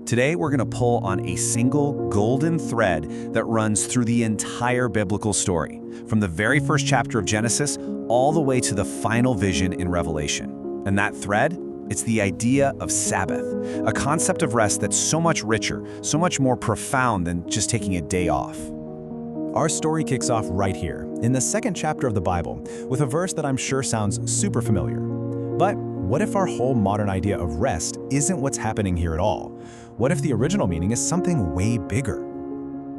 Today, we're going to pull on a single golden thread that runs through the entire biblical story, from the very first chapter of Genesis all the way to the final vision in Revelation. And that thread? It's the idea of Sabbath, a concept of rest that's so much richer, so much more profound than just taking a day off. Our story kicks off right here, in the second chapter of the Bible, with a verse that I'm sure sounds super familiar. But what if our whole modern idea of rest isn't what's happening here at all? What if the original meaning is something way bigger?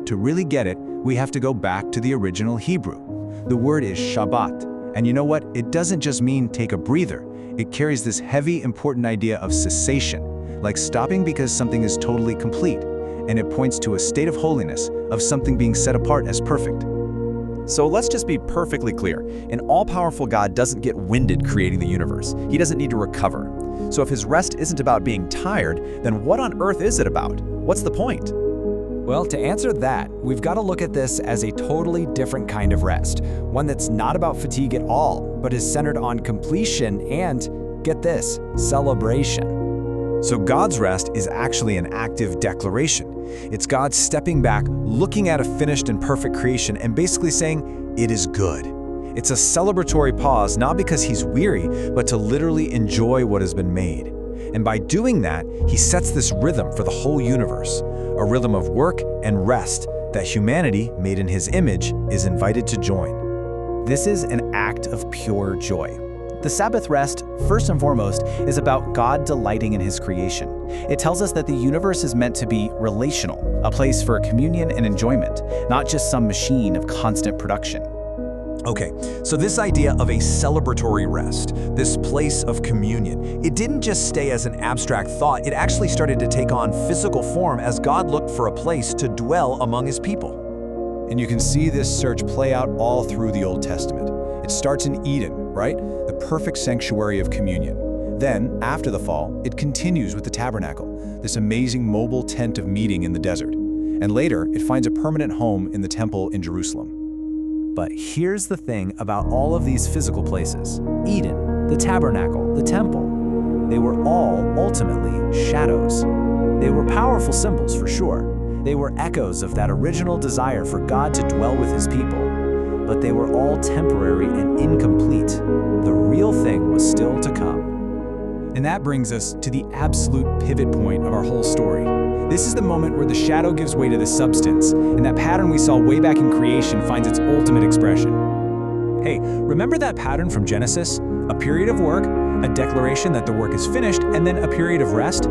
To really get it, we have to go back to the original Hebrew. The word is Shabbat, and you know what? It doesn't just mean take a breather. It carries this heavy, important idea of cessation, like stopping because something is totally complete, and it points to a state of holiness, of something being set apart as perfect. So let's just be perfectly clear. An all-powerful God doesn't get winded creating the universe. He doesn't need to recover. So if his rest isn't about being tired, then what on earth is it about? What's the point? Well, to answer that, we've got to look at this as a totally different kind of rest, one that's not about fatigue at all, but is centered on completion and, get this, celebration. So God's rest is actually an active declaration. It's God stepping back, looking at a finished and perfect creation, and basically saying, it is good. It's a celebratory pause, not because he's weary, but to literally enjoy what has been made. And by doing that, he sets this rhythm for the whole universe, a rhythm of work and rest that humanity, made in his image, is invited to join. This is an act of pure joy. The Sabbath rest, first and foremost, is about God delighting in his creation. It tells us that the universe is meant to be relational, a place for communion and enjoyment, not just some machine of constant production. Okay, so this idea of a celebratory rest, this place of communion, it didn't just stay as an abstract thought, it actually started to take on physical form as God looked for a place to dwell among his people. And you can see this search play out all through the Old Testament. It starts in Eden, right? The perfect sanctuary of communion. Then, after the fall, it continues with the tabernacle, this amazing mobile tent of meeting in the desert. And later, it finds a permanent home in the temple in Jerusalem. But here's the thing about all of these physical places. Eden, the tabernacle, the temple, they were all ultimately shadows. They were powerful symbols for sure. They were echoes of that original desire for God to dwell with his people. But they were all temporary and incomplete. The real thing was still to come. And that brings us to the absolute pivot point of our whole story. This is the moment where the shadow gives way to the substance, and that pattern we saw way back in creation finds its ultimate expression. Hey, remember that pattern from Genesis? A period of work, a declaration that the work is finished, and then a period of rest?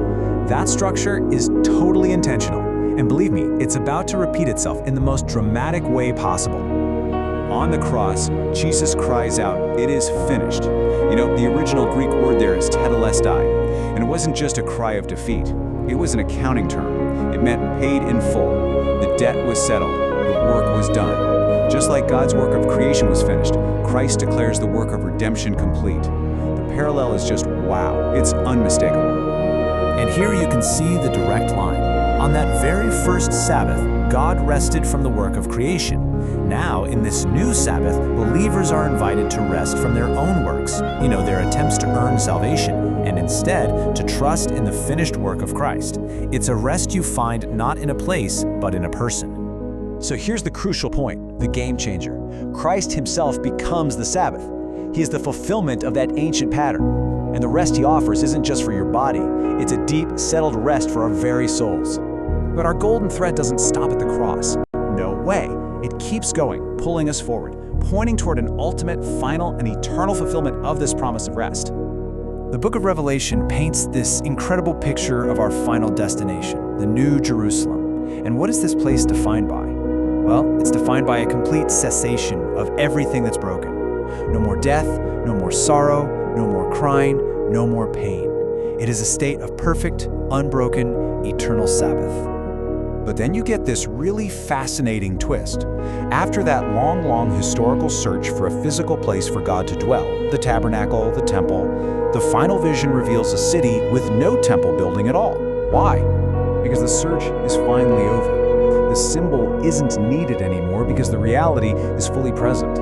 That structure is totally intentional. And believe me, it's about to repeat itself in the most dramatic way possible. On the cross, Jesus cries out, "It is finished." You know, the original Greek word there is tetelestai, and it wasn't just a cry of defeat. It was an accounting term. It meant paid in full. The debt was settled. The work was done. Just like God's work of creation was finished, Christ declares the work of redemption complete. The parallel is just wow. It's unmistakable. And here you can see the direct line. On that very first Sabbath, God rested from the work of creation. Now, in this new Sabbath, believers are invited to rest from their own works, their attempts to earn salvation, and instead to trust in the finished work of Christ. It's a rest you find not in a place, but in a person. So here's the crucial point, the game changer. Christ himself becomes the Sabbath. He is the fulfillment of that ancient pattern. And the rest he offers isn't just for your body, it's a deep, settled rest for our very souls. But our golden thread doesn't stop at the cross. No way. It keeps going, pulling us forward, pointing toward an ultimate, final, and eternal fulfillment of this promise of rest. The book of Revelation paints this incredible picture of our final destination, the New Jerusalem. And what is this place defined by? Well, it's defined by a complete cessation of everything that's broken. No more death, no more sorrow, no more crying, no more pain. It is a state of perfect, unbroken, eternal Sabbath. But then you get this really fascinating twist. After that long historical search for a physical place for God to dwell, the tabernacle, the temple, the final vision reveals a city with no temple building at all. Why? Because the search is finally over. The symbol isn't needed anymore because the reality is fully present.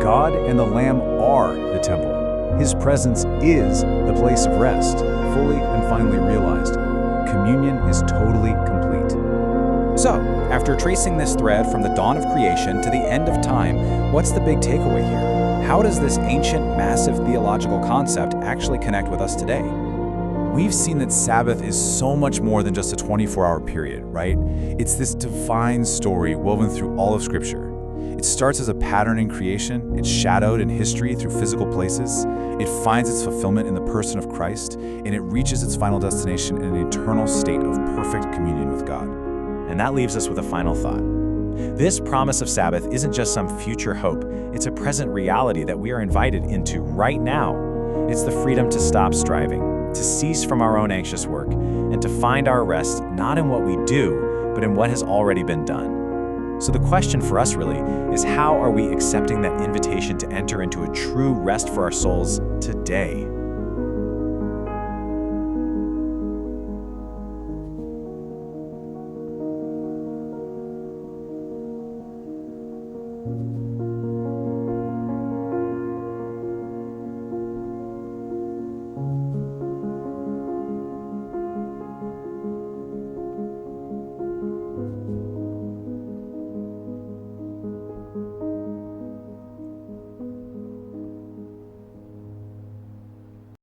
God and the Lamb are the temple. His presence is the place of rest, fully and finally realized. Communion is totally complete. So, after tracing this thread from the dawn of creation to the end of time, what's the big takeaway here? How does this ancient, massive theological concept actually connect with us today? We've seen that Sabbath is so much more than just a 24-hour period, right? It's this divine story woven through all of Scripture. It starts as a pattern in creation, it's shadowed in history through physical places, it finds its fulfillment in the person of Christ, and it reaches its final destination in an eternal state of perfect communion with God. And that leaves us with a final thought. This promise of Sabbath isn't just some future hope, it's a present reality that we are invited into right now. It's the freedom to stop striving, to cease from our own anxious work, and to find our rest not in what we do, but in what has already been done. So the question for us really is, how are we accepting that invitation to enter into a true rest for our souls today?